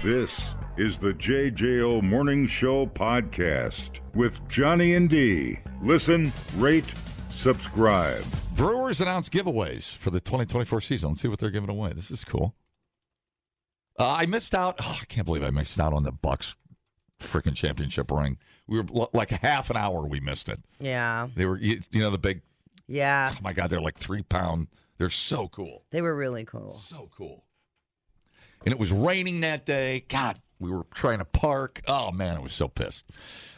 This is the JJO Morning Show podcast with Johnny and D. Listen, rate, subscribe. Brewers announced giveaways for the 2024 season. Let's see what they're giving away. This is cool. I missed out. Oh, I can't believe I missed out on the Bucks freaking championship ring. We were like half an hour. We missed it. Yeah. They were, you know, the big. Yeah. Oh my God, they're like 3 pound. They're so cool. They were really cool. So cool. And it was raining that day. God, we were trying to park. Oh man, I was so pissed.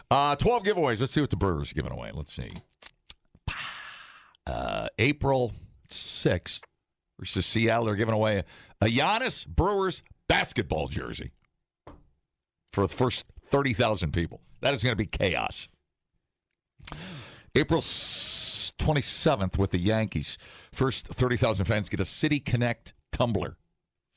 12 giveaways. Let's see what the Brewers are giving away. Let's see. April 6th versus Seattle. They're giving away a Giannis Brewers basketball jersey for the first 30,000 people. That is going to be chaos. April 27th with the Yankees. First 30,000 fans get a City Connect tumbler.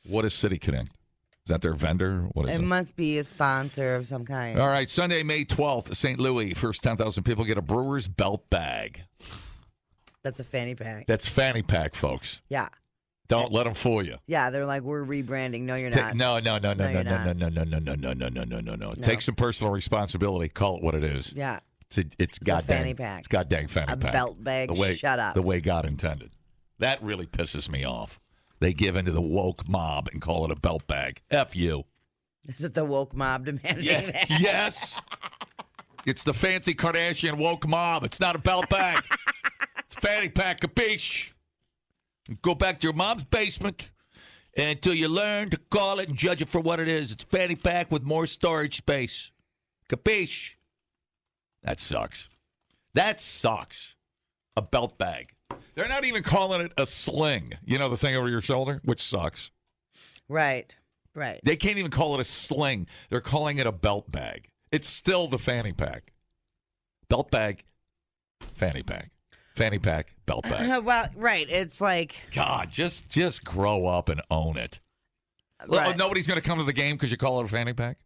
What is City Connect? Is that their vendor? What is it? It must be a sponsor of some kind. All right, Sunday, May 12th, St. Louis. First 10,000 people get a Brewers belt bag. That's a fanny pack. That's fanny pack, folks. Yeah. Don't let them fool you. Yeah, they're like, we're rebranding. No, you're not. No. you're not. Take some personal responsibility. Call it what it is. Yeah. It's goddamn fanny pack. It's goddamn fanny A pack. belt bag. Shut up. The way God intended. That really pisses me off. They give into the woke mob and call it a belt bag. F you. Is it the woke mob demanding that? Yes. It's the fancy Kardashian woke mob. It's not a belt bag. It's a fanny pack, capiche? Go back to your mom's basement until you learn to call it and judge it for what it is. It's a fanny pack with more storage space. Capiche? That sucks. That sucks. A belt bag. They're not even calling it a sling. You know, the thing over your shoulder, which sucks. Right. They can't even call it a sling. They're calling it a belt bag. It's still the fanny pack. Belt bag, fanny pack. Fanny pack, belt bag. Well, right. It's like. God, just grow up and own it. Right. Oh, nobody's going to come to the game because you call it a fanny pack?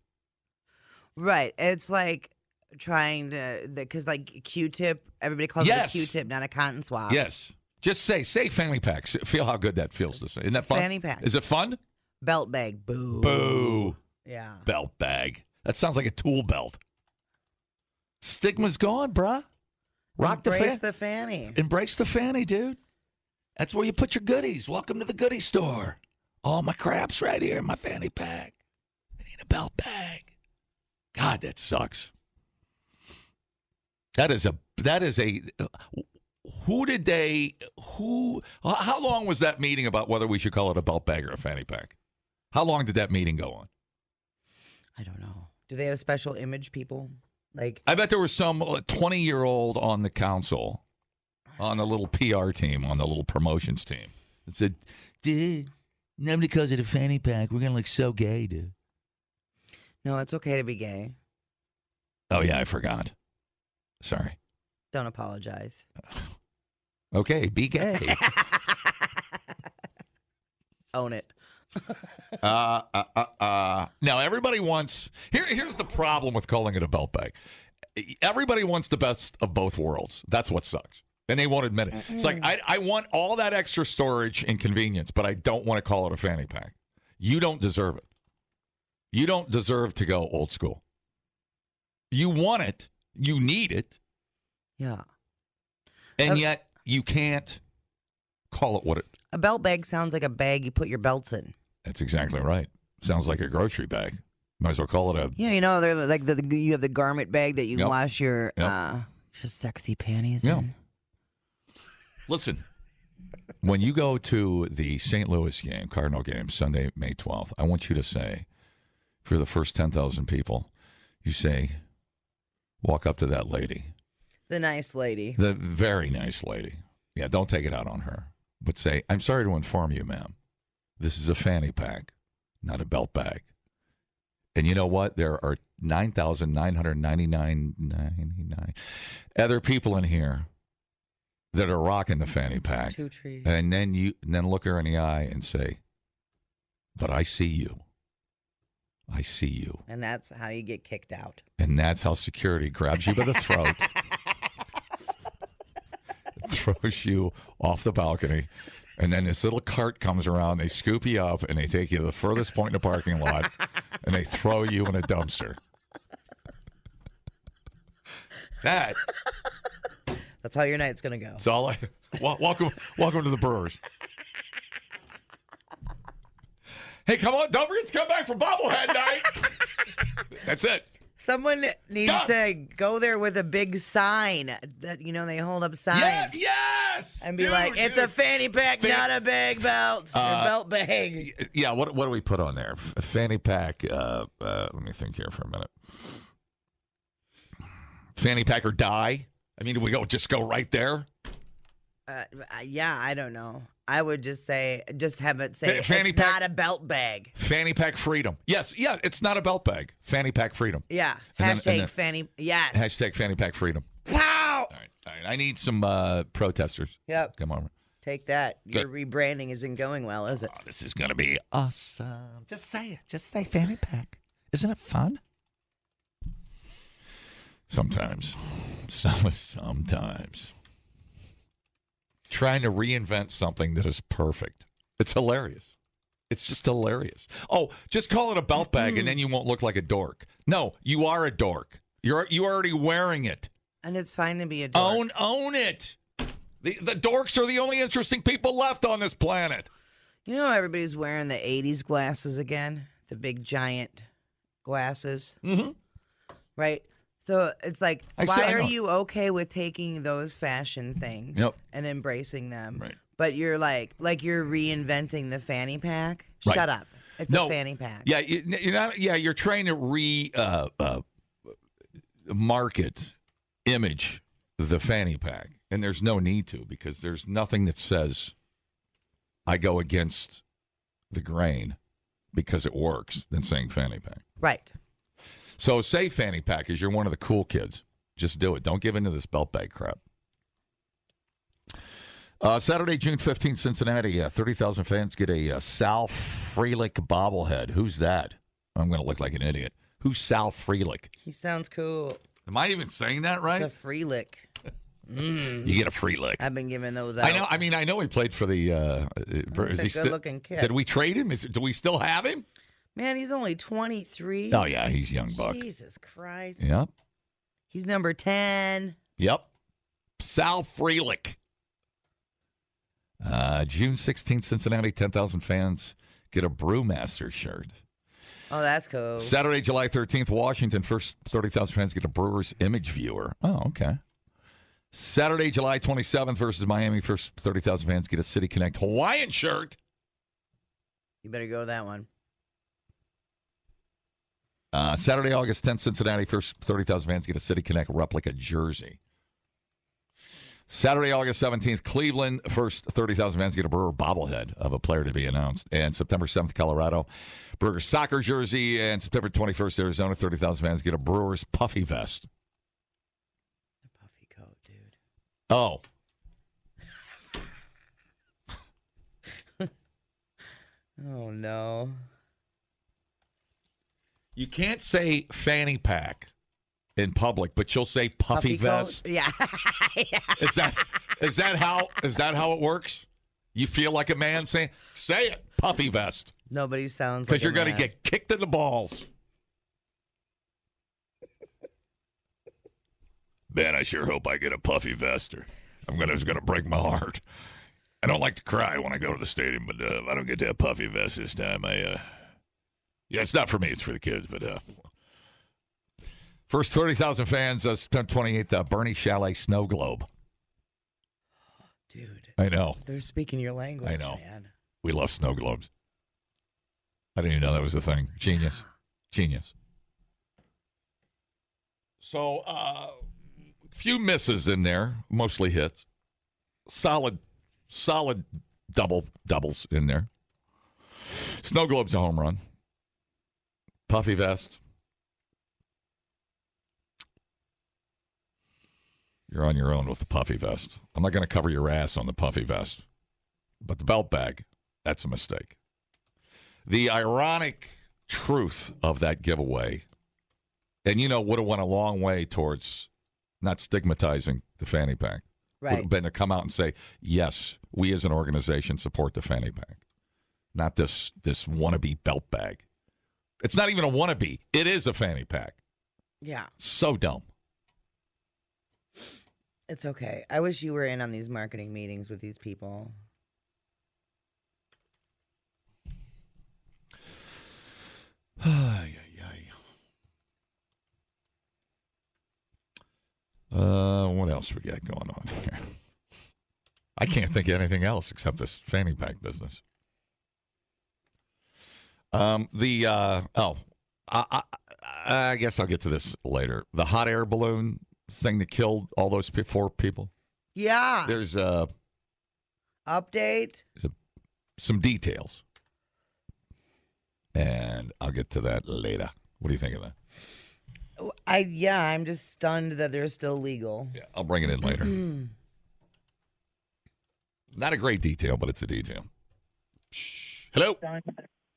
Right. It's like trying to, because like Q-tip, everybody calls it a Q-tip, not a cotton swab. Yes. Just say fanny pack. Feel how good that feels to say. Isn't that fun? Fanny pack. Is it fun? Belt bag. Boo. Boo. Yeah. Belt bag. That sounds like a tool belt. Stigma's gone, bruh. Embrace the fanny. Embrace the fanny, dude. That's where you put your goodies. Welcome to the goodie store. All my crap's right here in my fanny pack. I need a belt bag. God, that sucks. How long was that meeting about whether we should call it a belt bag or a fanny pack? How long did that meeting go on? I don't know. Do they have special image people? Like, I bet there was some 20-year-old on the council, on the little PR team, on the little promotions team, that said, dude, nobody calls it a fanny pack. We're going to look so gay, dude. No, it's okay to be gay. Oh, yeah, I forgot. Sorry. Don't apologize. Okay, be gay. Own it. Now, everybody wants... Here's the problem with calling it a belt bag. Everybody wants the best of both worlds. That's what sucks. And they won't admit it. It's like, I want all that extra storage and convenience, but I don't want to call it a fanny pack. You don't deserve it. You don't deserve to go old school. You want it. You need it. Yeah. And yet, you can't call it what it... A belt bag sounds like a bag you put your belts in. That's exactly right. Sounds like a grocery bag. Might as well call it a... Yeah, you know, they're like you have the garment bag that you wash your sexy panties in. Listen, when you go to the St. Louis game, Cardinal game, Sunday, May 12th, I want you to say, for the first 10,000 people, you say, walk up to that lady. The nice lady. The very nice lady. Yeah, don't take it out on her. But say, I'm sorry to inform you, ma'am. This is a fanny pack, not a belt bag. And you know what? There are 9,999 other people in here that are rocking the fanny pack. 2 trees. And then look her in the eye and say, but I see you. I see you. And that's how you get kicked out. And that's how security grabs you by the throat, throws you off the balcony, and then this little cart comes around, they scoop you up, and they take you to the furthest point in the parking lot, and they throw you in a dumpster. That's how your night's gonna go. That's all welcome to the Brewers. Hey, come on, don't forget to come back for bobblehead night. That's it. Someone needs to go there with a big sign that, they hold up signs. Yes! And be like, it's a fanny pack, not a bag belt. A belt bag. Yeah, what do we put on there? A fanny pack, let me think here for a minute. Fanny pack or die? I mean, do we just go right there? Yeah, I don't know. I would just have it say, fanny it's pack, not a belt bag. Fanny pack freedom. Yes, yeah, it's not a belt bag. Fanny pack freedom. Yeah, fanny, yes. Hashtag fanny pack freedom. Pow! All right. I need some protesters. Yep. Come on. Take that. Good. Your rebranding isn't going well, is it? Oh, this is going to be awesome. Just say it. Just say fanny pack. Isn't it fun? Sometimes. Sometimes. Trying to reinvent something that is perfect. It's hilarious. It's just hilarious. Oh, just call it a belt bag and then you won't look like a dork. No, you are a dork. You're already wearing it. And it's fine to be a dork. Own it. The dorks are the only interesting people left on this planet. You know everybody's wearing the 80s glasses again? The big giant glasses. Mm-hmm. Right? So it's like, why are you okay with taking those fashion things and embracing them? Right. But you're like you're reinventing the fanny pack? Right. Shut up. It's a fanny pack. Yeah, you're not. Yeah, you're trying to market image the fanny pack, and there's no need to because there's nothing that says I go against the grain because it works than saying fanny pack. Right. So say fanny pack as you're one of the cool kids. Just do it. Don't give in to this belt bag crap. Saturday, June 15th, Cincinnati. 30,000 fans get a Sal Frelick bobblehead. Who's that? I'm going to look like an idiot. Who's Sal Frelick? He sounds cool. Am I even saying that right? It's a Frelick. You get a Frelick. I've been giving those out. I know. I mean, I know he played for the. He's a good-looking kid. Did we trade him? Do we still have him? Man, he's only 23. Oh, yeah, he's young buck. Jesus Christ. Yep. He's number 10. Yep. Sal Frelick. June 16th, Cincinnati, 10,000 fans get a Brewmaster shirt. Oh, that's cool. Saturday, July 13th, Washington, first 30,000 fans get a Brewers Image Viewer. Oh, okay. Saturday, July 27th versus Miami, first 30,000 fans get a City Connect Hawaiian shirt. You better go to that one. Saturday, August 10th, Cincinnati, first 30,000 fans get a City Connect replica jersey. Saturday, August 17th, Cleveland, first 30,000 fans get a Brewer bobblehead of a player to be announced. And September 7th, Colorado, Brewers soccer jersey. And September 21st, Arizona, 30,000 fans get a Brewers puffy vest. The puffy coat, dude. Oh. Oh, no. You can't say fanny pack in public, but you'll say puffy vest. Yeah. Yeah. Is that how it works? You feel like a man saying, say it, puffy vest. Nobody sounds like because you're going to get kicked in the balls. Man, I sure hope I get a puffy vest or it's going to break my heart. I don't like to cry when I go to the stadium, but I don't get to have puffy vest this time. Yeah, it's not for me. It's for the kids. But first 30,000 fans, September 28th, Bernie Chalet Snow Globe. Dude. I know. They're speaking your language, I know. man. We love snow globes. I didn't even know that was a thing. Genius. Genius. So, few misses in there, mostly hits. Solid doubles in there. Snow globe's a home run. Puffy vest. You're on your own with the puffy vest. I'm not going to cover your ass on the puffy vest. But the belt bag, that's a mistake. The ironic truth of that giveaway, and would have went a long way towards not stigmatizing the fanny pack. Right. Would have been to come out and say, yes, we as an organization support the fanny pack. Not this wannabe belt bag. It's not even a wannabe. It is a fanny pack. Yeah. So dumb. It's okay. I wish you were in on these marketing meetings with these people. What else we got going on here? I can't think of anything else except this fanny pack business. I guess I'll get to this later. The hot air balloon thing that killed all those 4 people. Yeah. There's update. Some details, and I'll get to that later. What do you think of that? I'm just stunned that they're still legal. Yeah, I'll bring it in later. Not a great detail, but it's a detail. Shh. Hello.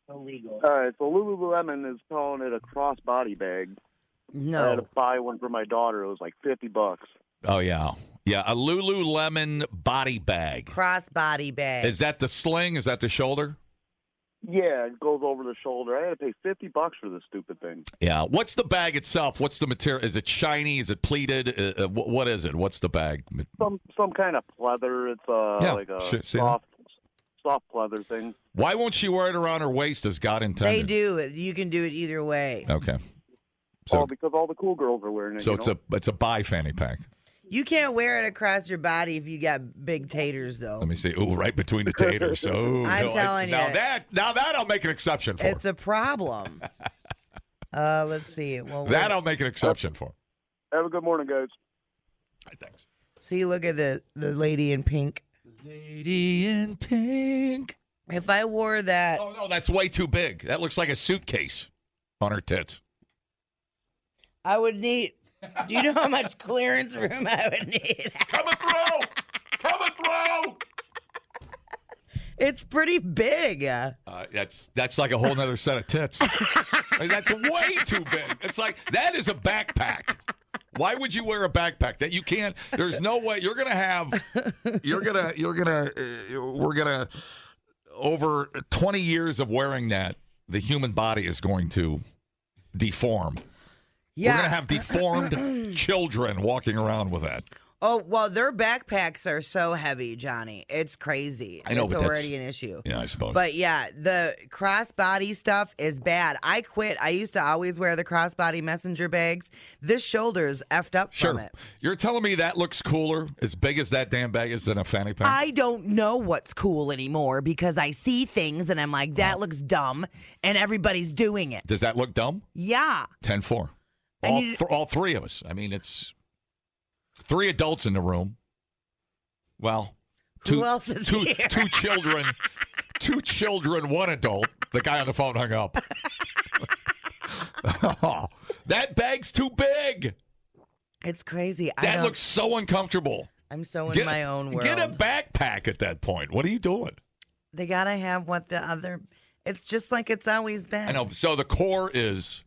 Illegal. So Lululemon is calling it a crossbody bag. No. I had to buy one for my daughter. It was like $50. Oh yeah, a Lululemon body bag. Crossbody bag. Is that the sling? Is that the shoulder? Yeah, it goes over the shoulder. I had to pay $50 for this stupid thing. Yeah. What's the bag itself? What's the material? Is it shiny? Is it pleated? What is it? What's the bag? Some kind of pleather. It's like a soft pleather thing. Why won't she wear it around her waist as God intended? They do it. You can do it either way. Okay. So, because all the cool girls are wearing it. So it's a bi fanny pack. You can't wear it across your body if you got big taters, though. Let me see. Oh, right between the taters. Oh, I'm telling you. Now that I'll make an exception for. It's a problem. Let's see. Well, that I'll make an exception for. Have a good morning, guys. Thanks. See, look at the lady in pink. Lady in pink. If I wore that. Oh, no, that's way too big. That looks like a suitcase on her tits. I would need. Do you know how much clearance room I would need? Coming through! It's pretty big. That's like a whole nother set of tits. Like, that's way too big. It's like, that is a backpack. Why would you wear a backpack that you can't? There's no way we're gonna over 20 years of wearing that, the human body is going to deform. Yeah. We're going to have deformed children walking around with that. Oh, well, their backpacks are so heavy, Johnny. It's crazy. I know, it's but already an issue. Yeah, I suppose. But yeah, the crossbody stuff is bad. I quit. I used to always wear the crossbody messenger bags. This shoulder's effed up from it. You're telling me that looks cooler, as big as that damn bag is, than a fanny pack? I don't know what's cool anymore because I see things and I'm like, that looks dumb, and everybody's doing it. Does that look dumb? Yeah. 10-4. All 3 of us. I mean, it's 3 adults in the room. Well, who else is here? 2 children. 2 children, 1 adult. The guy on the phone hung up. Oh, that bag's too big. It's crazy. That looks so uncomfortable. I'm so in my own world. Get a backpack at that point. What are you doing? They got to have what the other... It's just like it's always been. I know. So the core is...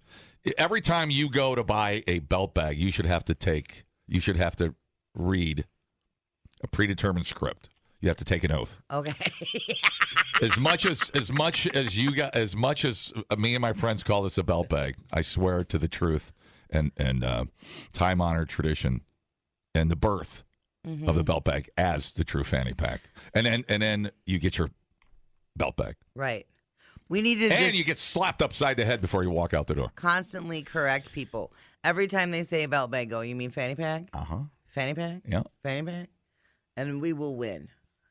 Every time you go to buy a belt bag, you should have to read a predetermined script. You have to take an oath. Okay. as much as me and my friends call this a belt bag, I swear to the truth and time honored tradition and the birth of the belt bag as the true fanny pack. And then you get your belt bag. Right. We need to you get slapped upside the head before you walk out the door. Constantly correct people. Every time they say belt bag, go, you mean fanny pack? Uh-huh. Fanny pack? Yeah. Fanny pack? And we will win.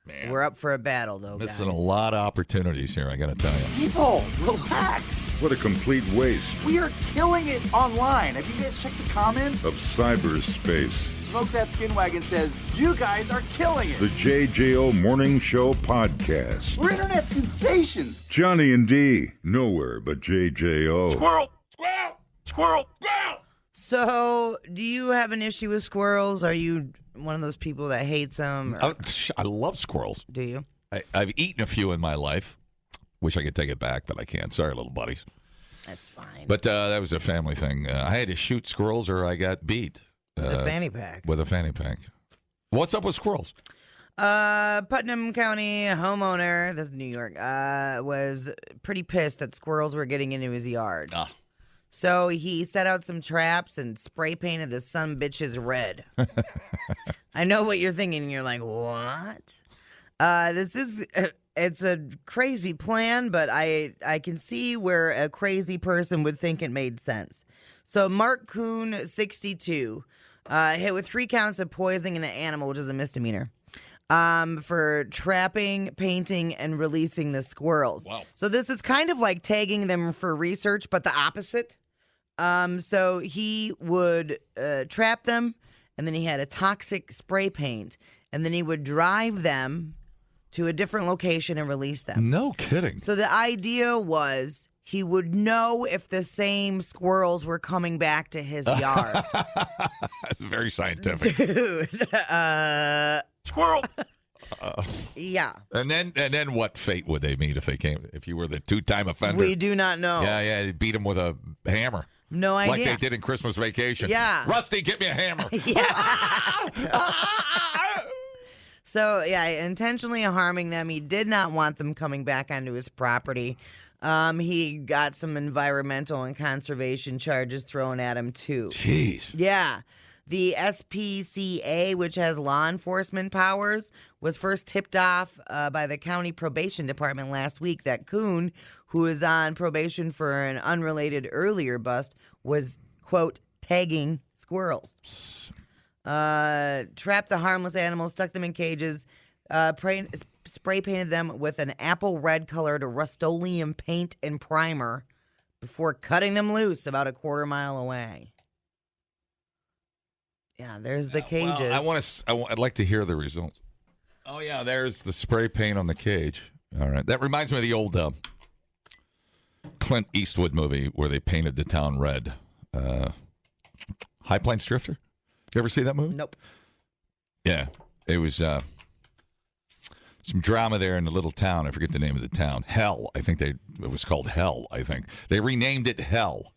Man. We're up for a battle, though, Missing guys. a lot of opportunities here, I got to tell you. People, relax. What a complete waste We are killing it online. Have you guys checked the comments? of cyberspace. Smoke That Skin Wagon says, you guys are killing it. The JJO Morning Show Podcast. We're internet sensations. Johnny and D, nowhere but JJO. Squirrel! Squirrel! Squirrel! Squirrel! So, do you have an issue with squirrels? Are you one of those people that hates them? I love squirrels. Do you? I've eaten a few in my life. Wish I could take it back, but I can't. Sorry, little buddies. That's fine. But that was a family thing. I had to shoot squirrels or I got beat. With a fanny pack. With a fanny pack. What's up with squirrels? Putnam County homeowner, that's New York, was pretty pissed that squirrels were getting into his yard. So he set out some traps and spray painted the sumbitches red. I know what you're thinking. You're like, what? It's a crazy plan, but I can see where a crazy person would think it made sense. So Mark Kuhn, 62, hit with 3 counts of poisoning an animal, which is a misdemeanor, for trapping, painting, and releasing the squirrels. Wow. So this is kind of like tagging them for research, but the opposite. So he would trap them, and then he had a toxic spray paint, and then he would drive them to a different location and release them. No kidding. So the idea was he would know if the same squirrels were coming back to his yard. That's very scientific. Dude. Squirrel. Yeah. And then what fate would they meet if you were the 2-time offender? We do not know. Yeah, they beat him with a hammer. No idea. Like they did in Christmas Vacation. Yeah. Rusty, get me a hammer. So, yeah, intentionally harming them. He did not want them coming back onto his property. He got some environmental and conservation charges thrown at him, too. Jeez. Yeah. The SPCA, which has law enforcement powers, was first tipped off by the county probation department last week that Kuhn, who is on probation for an unrelated earlier bust, was, quote, tagging squirrels. Trapped the harmless animals, stuck them in cages, spray painted them with an apple red colored Rust-Oleum paint and primer before cutting them loose about a quarter mile away. Yeah, there's the cages. Well, I'd like to hear the results. Oh yeah, there's the spray paint on the cage. All right, that reminds me of the old Clint Eastwood movie where they painted the town red. High Plains Drifter. You ever see that movie? Nope. Yeah, it was some drama there in a little town. I forget the name of the town. Hell, I think it was called Hell. I think they renamed it Hell.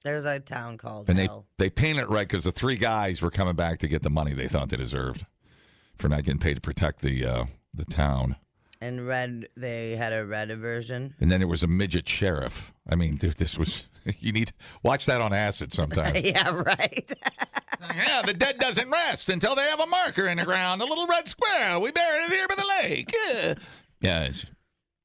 There's a town called and Hell. They painted it red because the 3 guys were coming back to get the money they thought they deserved for not getting paid to protect the town. And red, they had a red version. And then there was a midget sheriff. I mean, dude, this was you need watch that on acid sometime. Yeah, right. Yeah, the dead doesn't rest until they have a marker in the ground. A little red squirrel. We buried it here by the lake. Yeah, it's a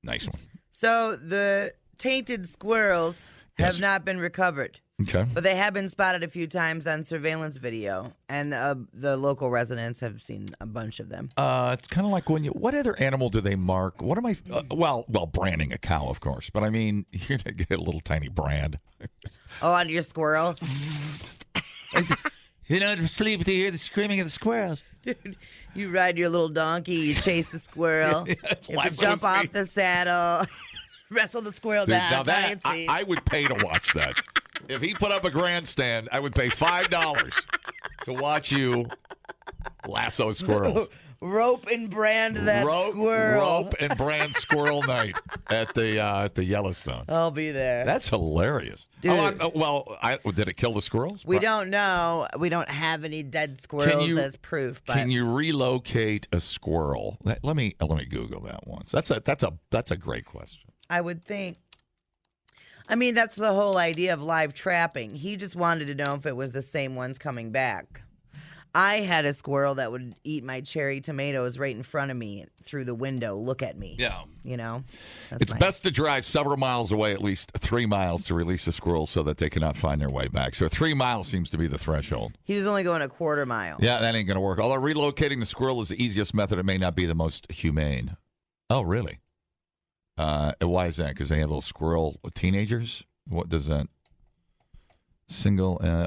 nice one. So the tainted squirrels have not been recovered. Okay. But they have been spotted a few times on surveillance video, and the local residents have seen a bunch of them. It's kind of like what other animal do they mark? What am I? Well, branding a cow, of course. But I mean, you're going to get a little tiny brand. Oh, on your squirrel? You don't sleep to hear the screaming of the squirrels. Dude, you ride your little donkey, you chase the squirrel, you jump off the saddle, wrestle the squirrel down. Now that, I would pay to watch that. If he put up a grandstand, I would pay $5 to watch you lasso squirrels. Rope and brand that squirrel. Rope and brand squirrel night at the Yellowstone. I'll be there. That's hilarious. Dude. Did it kill the squirrels? We don't know. We don't have any dead squirrels as proof. But can you relocate a squirrel? Let me Google that once. That's a great question. I would think. I mean, that's the whole idea of live trapping. He just wanted to know if it was the same ones coming back. I had a squirrel that would eat my cherry tomatoes right in front of me through the window. Look at me. Yeah. You know? It's best to drive several miles away, at least 3 miles, to release a squirrel so that they cannot find their way back. So 3 miles seems to be the threshold. He was only going a quarter mile. Yeah, that ain't going to work. Although relocating the squirrel is the easiest method, it may not be the most humane. Oh, really? Why is that? Because they have little squirrel teenagers? What does that...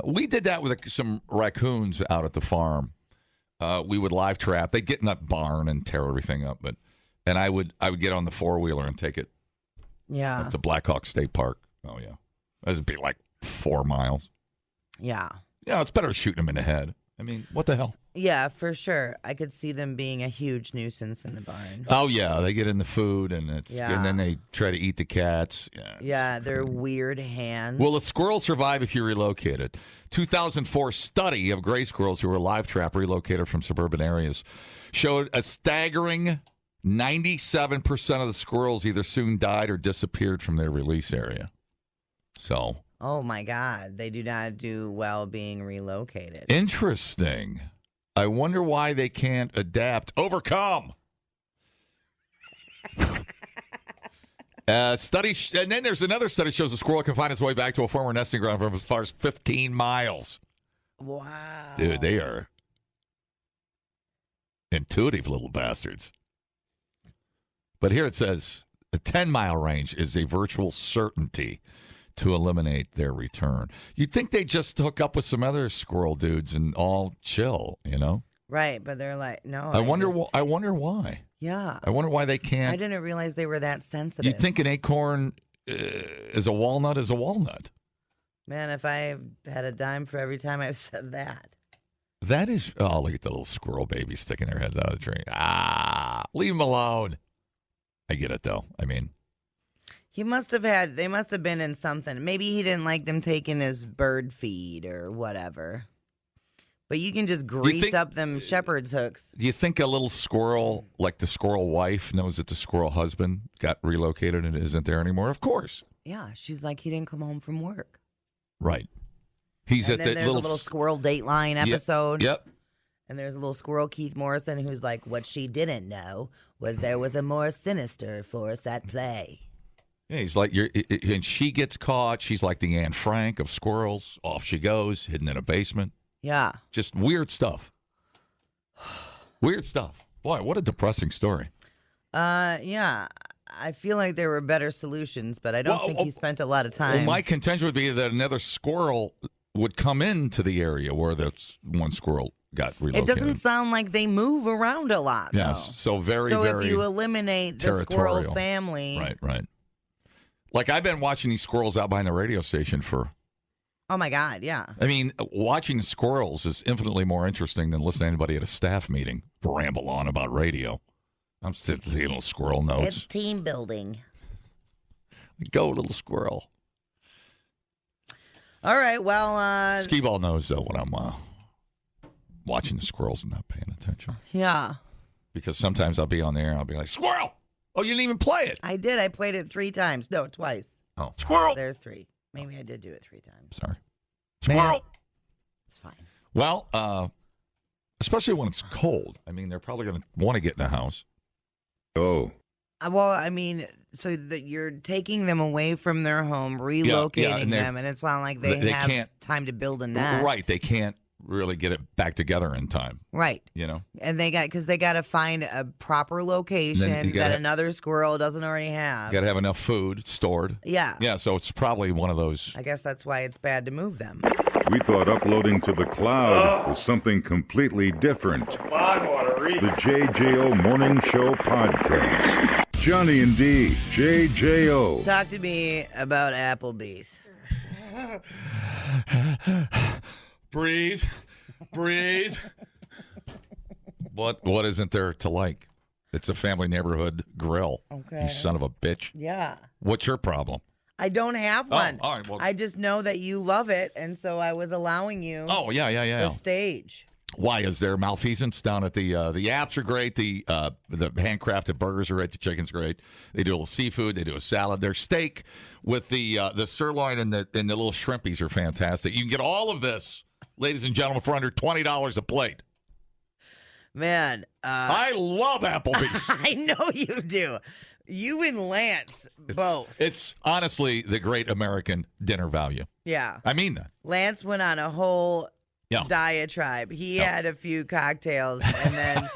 we did that with some raccoons out at the farm. We would live trap. They'd get in that barn and tear everything up. And I would get on the 4-wheeler and take it up to Black Hawk State Park. Oh, yeah. That'd be like 4 miles. Yeah. Yeah, it's better shooting them in the head. I mean, what the hell? Yeah, for sure. I could see them being a huge nuisance in the barn. Oh yeah, they get in the food and then they try to eat the cats. Yeah, their weird hands. Will a squirrel survive if you're relocated? 2004 study of gray squirrels who were live trap relocated from suburban areas showed a staggering 97% of the squirrels either soon died or disappeared from their release area. So. Oh my God, they do not do well being relocated. Interesting. I wonder why they can't overcome. Study, and then there's another study shows a squirrel can find its way back to a former nesting ground from as far as 15 miles. Wow. Dude, they are intuitive little bastards. But here it says a 10-mile range is a virtual certainty to eliminate their return. You'd think they'd just hook up with some other squirrel dudes and all chill, you know? Right, but they're like, no. I wonder why. Yeah. I wonder why they can't. I didn't realize they were that sensitive. You'd think an acorn is a walnut. Man, if I had a dime for every time I've said that. That is, look at the little squirrel babies sticking their heads out of the tree. Leave them alone. I get it, though. I mean. They must have been in something. Maybe he didn't like them taking his bird feed or whatever. But you can just grease up them shepherd's hooks. Do you think a little squirrel, like the squirrel wife, knows that the squirrel husband got relocated and isn't there anymore? Of course. Yeah, she's like, he didn't come home from work. Right. He's and at then that there's a little squirrel Dateline episode. Yep. And there's a little squirrel Keith Morrison who's like, what she didn't know was there was a more sinister force at play. Yeah, he's like, and she gets caught. She's like the Anne Frank of squirrels. Off she goes, hidden in a basement. Yeah. Just weird stuff. Weird stuff. Boy, what a depressing story. Yeah. I feel like there were better solutions, but I don't think he spent a lot of time. Well, my contention would be that another squirrel would come into the area where that one squirrel got relocated. It doesn't sound like they move around a lot, though. Yes, so very if you eliminate the squirrel family. Right. Like, I've been watching these squirrels out behind the radio station for... Oh, my God, yeah. I mean, watching squirrels is infinitely more interesting than listening to anybody at a staff meeting ramble on about radio. I'm still taking little squirrel notes. It's team building. Go, little squirrel. All right, well... Skee-Ball knows, though, when I'm watching the squirrels and not paying attention. Yeah. Because sometimes I'll be on there and I'll be like, squirrel! Oh, you didn't even play it. I did. I played it 3 times. No, twice. Oh, squirrel! There's 3. Maybe I did do it 3 times. Sorry. Squirrel! It's fine. Well, especially when it's cold. I mean, they're probably going to want to get in the house. Oh. Well, I mean, so that you're taking them away from their home, relocating them, and it's not like they have time to build a nest. Right. They can't really get it back together in time. Right. You know? And they got to find a proper location that another squirrel doesn't already have. Got to have enough food stored. Yeah. Yeah, so it's probably one of those. I guess that's why it's bad to move them. We thought uploading to the cloud was something completely different. The JJO Morning Show Podcast. Johnny and D, JJO. Talk to me about Applebee's. Breathe. What isn't there to like? It's a family neighborhood grill. Okay. You son of a bitch. Yeah. What's your problem? I don't have one. Oh, all right, well, I just know that you love it, and so I was allowing you. Oh, yeah. The stage. Why is there malfeasance down at the apps are great, the handcrafted burgers are great, the chicken's great. They do a little seafood, they do a salad. Their steak with the sirloin and the little shrimpies are fantastic. You can get all of this, ladies and gentlemen, for under $20 a plate. Man, I love Applebee's. I know you do. You and Lance both. It's honestly the great American dinner value. Yeah. I mean that. Lance went on a whole diatribe. He had a few cocktails, and then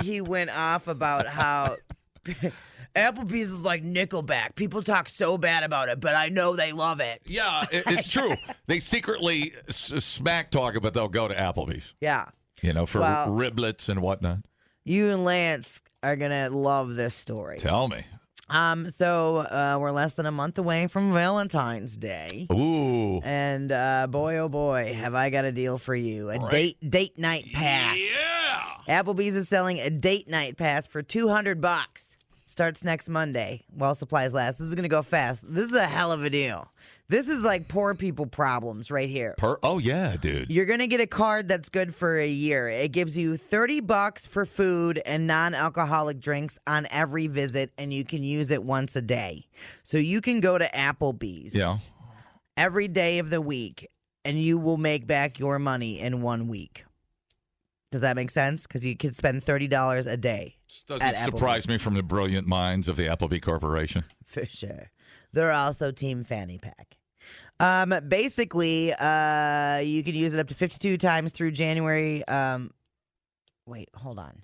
he went off about how Applebee's is like Nickelback. People talk so bad about it, but I know they love it. Yeah, it's true. They secretly smack talk, but they'll go to Applebee's. Yeah. You know, for riblets and whatnot. You and Lance are going to love this story. Tell me. So we're less than a month away from Valentine's Day. Ooh. And boy, oh boy, have I got a deal for you. A date night pass. Yeah. Applebee's is selling a date night pass for $200. Starts next Monday while supplies last. This is going to go fast. This is a hell of a deal. This is like poor people problems right here. Oh, yeah, dude. You're going to get a card that's good for a year. It gives you $30 for food and non-alcoholic drinks on every visit, and you can use it once a day. So you can go to Applebee's every day of the week, and you will make back your money in 1 week. Does that make sense? Because you can spend $30 a day. Doesn't surprise me from the brilliant minds of the Applebee Corporation. For sure. They're also Team Fanny Pack. Basically, you can use it up to 52 times through January. Wait, hold on.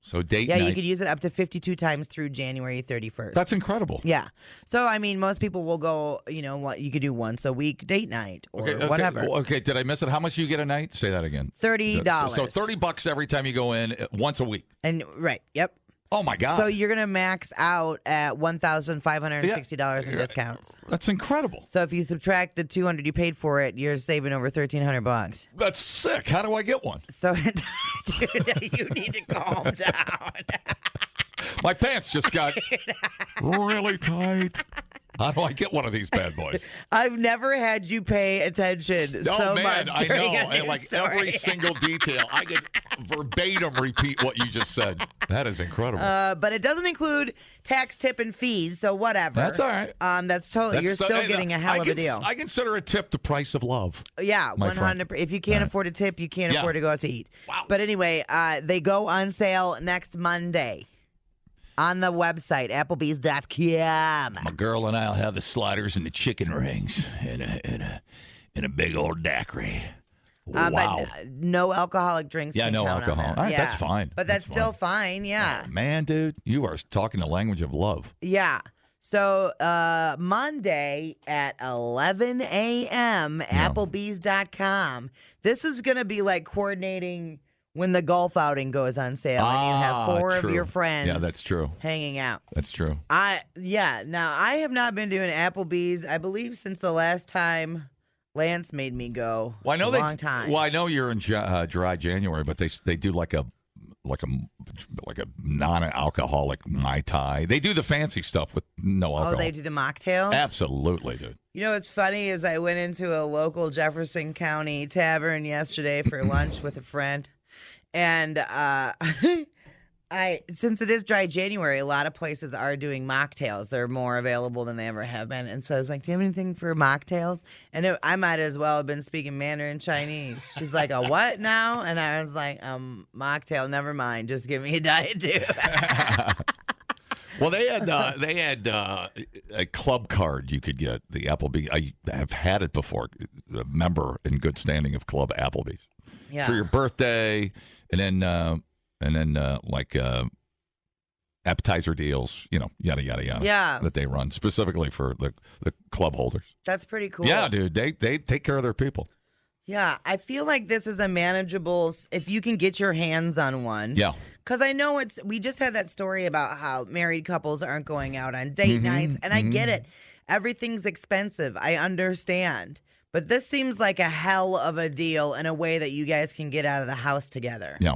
So date night. Yeah, you could use it up to 52 times through January 31st. That's incredible. Yeah. So, I mean, most people will go, what you could do once a week date night or whatever. Okay, did I miss it? How much do you get a night? Say that again. $30. So $30 every time you go in once a week. And right, yep. Oh, my God. So you're going to max out at $1,560 in discounts. That's incredible. So if you subtract the $200 you paid for it, you're saving over $1,300. That's sick. How do I get one? So, dude, you need to calm down. My pants just got really tight. How do I get one of these bad boys? I've never had you pay attention so much. I know. And like every single detail. I could verbatim repeat what you just said. That is incredible. But it doesn't include tax, tip, and fees, so whatever. That's all right. That's totally. You're still getting a hell of a deal. I consider a tip the price of love. Yeah, 100%. If you can't afford a tip, you can't afford to go out to eat. Wow. But anyway, they go on sale next Monday. On the website, Applebee's.com. My girl and I'll have the sliders and the chicken rings and a big old daiquiri. Wow. But no alcoholic drinks. Yeah, no alcohol. All right, that's fine. But that's still fine, yeah. Oh, man, dude, you are talking the language of love. Yeah. So Monday at 11 a.m., Applebee's.com. This is going to be like coordinating when the golf outing goes on sale and you have four of your friends. Yeah, that's true. Hanging out. That's true. Now I have not been doing Applebee's, I believe, since the last time Lance made me go. Well, I know long time. Well, I know you're in dry January, but they do like a non-alcoholic Mai Tai. They do the fancy stuff with no alcohol. Oh, they do the mocktails? Absolutely, dude. You know what's funny is I went into a local Jefferson County tavern yesterday for lunch with a friend. And since it is dry January, a lot of places are doing mocktails. They're more available than they ever have been. And so I was like, do you have anything for mocktails? And I might as well have been speaking Mandarin Chinese. She's like, a what now? And I was like, mocktail, never mind. Just give me a Diet Dew. Well, they had a club card you could get, the Applebee. I have had it before, a member in good standing of Club Applebee's. Yeah. For your birthday, and then appetizer deals, yada yada yada. Yeah. That they run specifically for the club holders. That's pretty cool. Yeah, dude, they take care of their people. Yeah, I feel like this is a manageable if you can get your hands on one. Yeah. Because I know we just had that story about how married couples aren't going out on date nights, and I get it. Everything's expensive. I understand. But this seems like a hell of a deal in a way that you guys can get out of the house together. Yeah.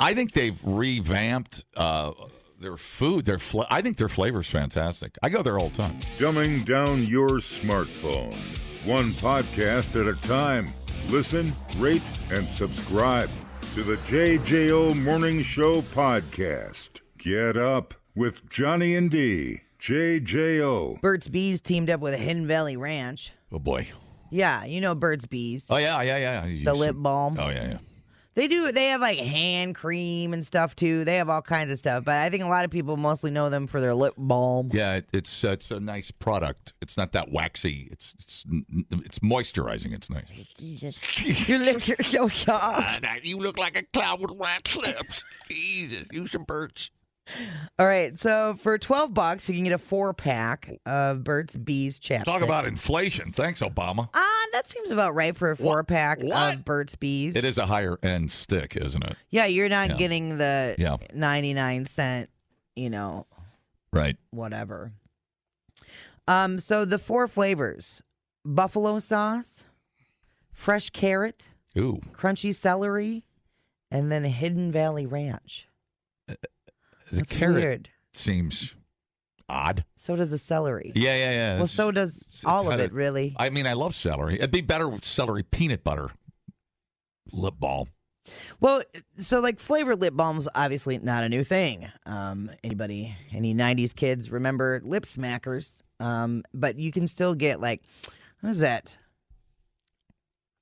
I think they've revamped their food. I think their flavor's fantastic. I go there all the time. Dumbing down your smartphone. One podcast at a time. Listen, rate, and subscribe to the JJO Morning Show podcast. Get up with Johnny and D. JJO. Burt's Bees teamed up with Hidden Valley Ranch. Oh, boy. Yeah, you know Burt's Bees. Oh, yeah. The lip balm. Oh, yeah. They have like hand cream and stuff too. They have all kinds of stuff, but I think a lot of people mostly know them for their lip balm. Yeah, it's a nice product. It's not that waxy. It's moisturizing. It's nice. Your lips are so soft. You look like a cloud with wax lips. Use some Burt's. All right, so for $12, you can get a 4-pack of Burt's Bees chapstick. Talk about inflation. Thanks, Obama. That seems about right for a 4-pack of Burt's Bees. It is a higher end stick, isn't it? Yeah, you're not getting the 99-cent, Right. whatever. So the 4 flavors: buffalo sauce, fresh carrot, Ooh. crunchy celery, and then Hidden Valley Ranch. The carrot weird. seems odd. So does the celery. Yeah. Well, so does all of it, really. I mean, I love celery. It'd be better with celery peanut butter lip balm. Well, so like flavored lip balm's obviously not a new thing. Any 90s kids remember lip smackers? But you can still get like, what is that?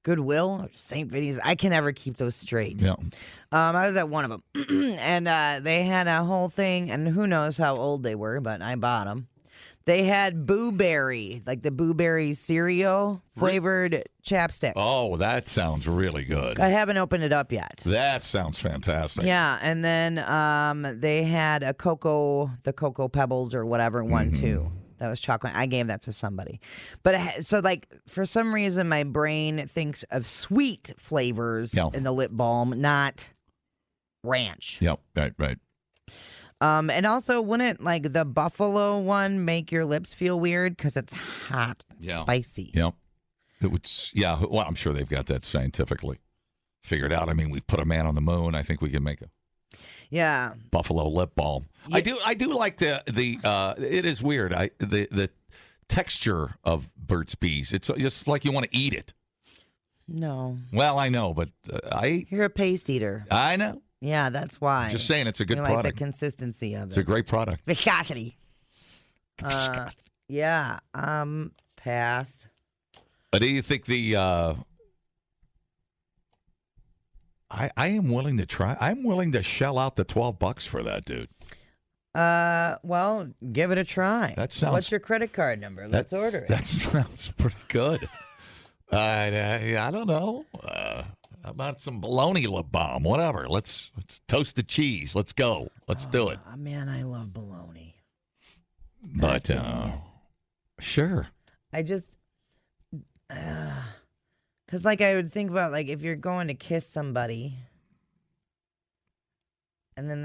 Goodwill or St. Vinny's? I can never keep those straight. Yeah. I was at one of them, and they had a whole thing, and who knows how old they were, but I bought them. They had Boo Berry, like the Boo Berry cereal flavored chapstick. Oh, that sounds really good. I haven't opened it up yet. That sounds fantastic. Yeah, and then they had the Cocoa Pebbles or whatever one too. That was chocolate. I gave that to somebody. But so like for some reason my brain thinks of sweet flavors in the lip balm, not ranch. Yep, right. And also, wouldn't like the buffalo one make your lips feel weird because it's hot, spicy? Yep. It would. Yeah. Well, I'm sure they've got that scientifically figured out. I mean, we put a man on the moon. I think we can make a buffalo lip balm. Yeah. I do like the. It is weird. The texture of Burt's Bees. It's just like you want to eat it. No. Well, I know, but You're a paste eater. I know. Yeah, that's why. Just saying, it's a good product. Like the consistency of it. It's a great product. Viscosity. Yeah. Pass. Do you think the? I am willing to try. I'm willing to shell out the $12 for that, dude. Well, give it a try. That sounds. What's your credit card number? Let's order it. That sounds pretty good. I don't know. How about some bologna lip balm? Whatever. Let's toast the cheese. Let's go. Let's do it. Man, I love bologna. But sure. I just, because like I would think about like if you're going to kiss somebody, and then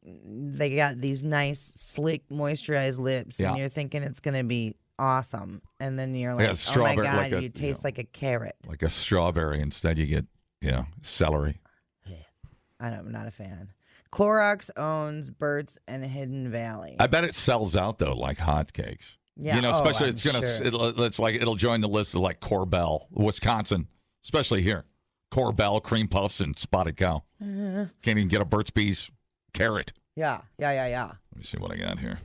they got these nice, slick, moisturized lips, and you're thinking it's gonna be awesome, and then you're like, oh my God, you taste like a carrot, like a strawberry. Instead, you get. Yeah, celery. I'm not a fan. Clorox owns Burt's and Hidden Valley. I bet it sells out though like hotcakes. Yeah, especially I'm sure. It'll join the list of like Korbel, Wisconsin, especially here. Korbel, cream puffs, and spotted cow. Can't even get a Burt's Bees carrot. Yeah. Let me see what I got here.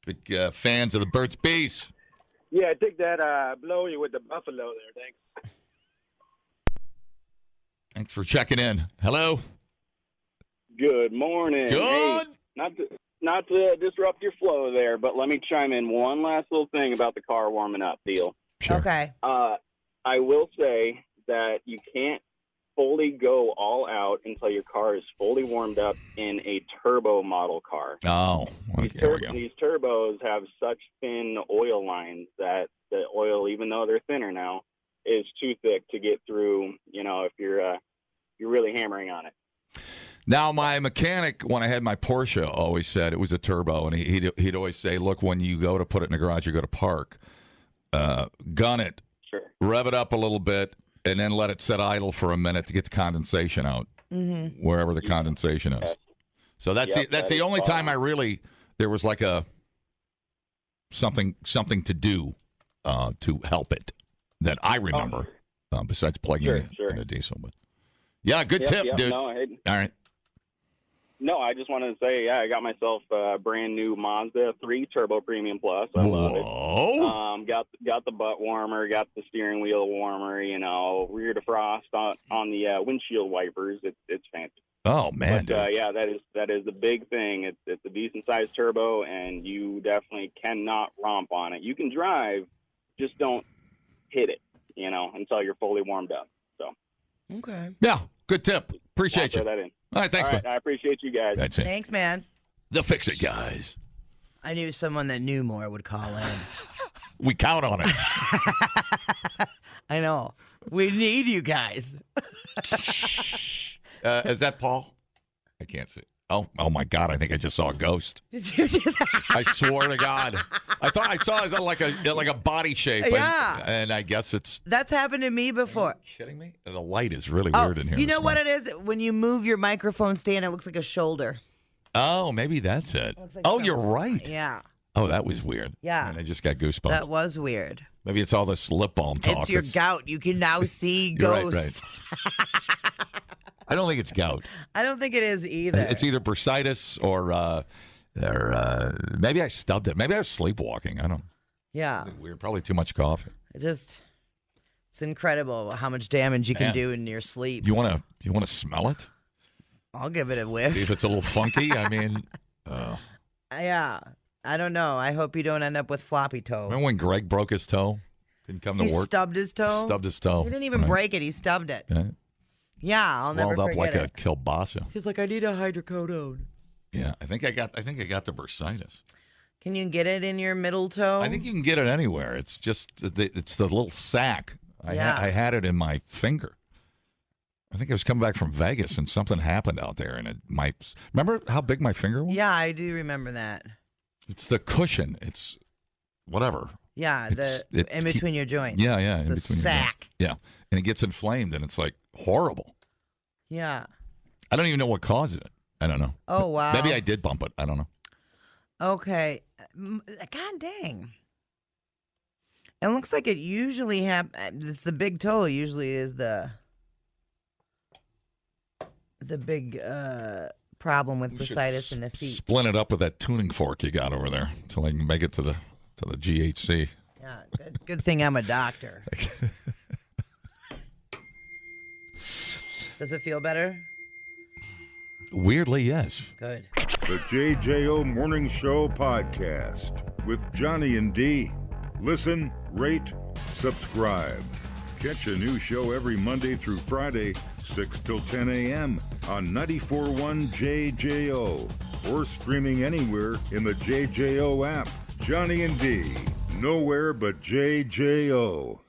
Big fans of the Burt's Bees. Yeah, dig that blow you with the buffalo there. Thanks. Thanks for checking in. Hello. Good morning. Good. Hey, not to disrupt your flow there, but let me chime in one last little thing about the car warming up deal. Sure. Okay. I will say that you can't fully go all out until your car is fully warmed up in a turbo model car. Oh, okay. These turbos have such thin oil lines that the oil, even though they're thinner now, is too thick to get through, if you're really hammering on it. Now, my mechanic, when I had my Porsche, always said it was a turbo, and he'd always say, look, when you go to put it in the garage, you go to park, gun it, rev it up a little bit, and then let it set idle for a minute to get the condensation out, wherever the condensation is. So that's the only time there was like something to do to help it. That I remember, besides plugging in a diesel. But yeah, good tip, dude. No, all right. No, I just wanted to say, I got myself a brand new Mazda 3 Turbo Premium Plus. I love it. Got the butt warmer, got the steering wheel warmer, rear defrost on the windshield wipers. It's fancy. Oh man, but that is the big thing. It's a decent sized turbo, and you definitely cannot romp on it. You can drive, just don't hit it, until you're fully warmed up. So, okay. Yeah, good tip. Appreciate you. Throw that in. All right, thanks, man. I appreciate you guys. That's it. Thanks, man. The Fix It guys. I knew someone that knew more would call in. We count on it. I know. We need you guys. Is that Paul? I can't see. Oh my God! I think I just saw a ghost. Did you just? I swear to God, I thought I saw it like a body shape. Yeah. And I guess it's. That's happened to me before. Are you kidding me? The light is really weird in here. You know what it is? When you move your microphone stand, it looks like a shoulder. Oh, maybe that's it. Like you're right. Yeah. Oh, that was weird. Yeah. And I just got goosebumps. That was weird. Maybe it's all this lip balm talk. It's your gout. You can now see ghosts. Right. I don't think it's gout. I don't think it is either. It's either bursitis or maybe I stubbed it. Maybe I was sleepwalking. I don't. Yeah. Weird. Probably too much coffee. It's incredible how much damage you can do in your sleep. You want to smell it? I'll give it a whiff. See if it's a little funky. I mean, yeah. I don't know. I hope you don't end up with floppy toe. Remember when Greg broke his toe? Didn't come to work. He stubbed his toe. Stubbed his toe. He didn't even break it. He stubbed it. Yeah, I'll never forget Swelled up like it. a kielbasa. He's like, I need a hydrocodone. Yeah, I think I got the bursitis. Can you get it in your middle toe? I think you can get it anywhere. It's just it's the little sack. I had it in my finger. I think I was coming back from Vegas and something happened out there, and remember how big my finger was? Yeah, I do remember that. It's the cushion. It's whatever. Yeah, in between your joints. Yeah, it's in the between sack. Yeah, and it gets inflamed, and it's like horrible. Yeah. I don't even know what causes it. I don't know. Oh, wow. Maybe I did bump it. I don't know. Okay. God dang. It looks like it usually it's the big toe usually is the big problem with bursitis in the feet. Splint it up with that tuning fork you got over there until I can make it to the GHC. Yeah, good thing I'm a doctor. Does it feel better? Weirdly, yes. Good. The JJO Morning Show podcast with Johnny and D. Listen, rate, subscribe. Catch a new show every Monday through Friday, 6 till 10 a.m. on 94.1 JJO or streaming anywhere in the JJO app. Johnny and D, nowhere but JJO.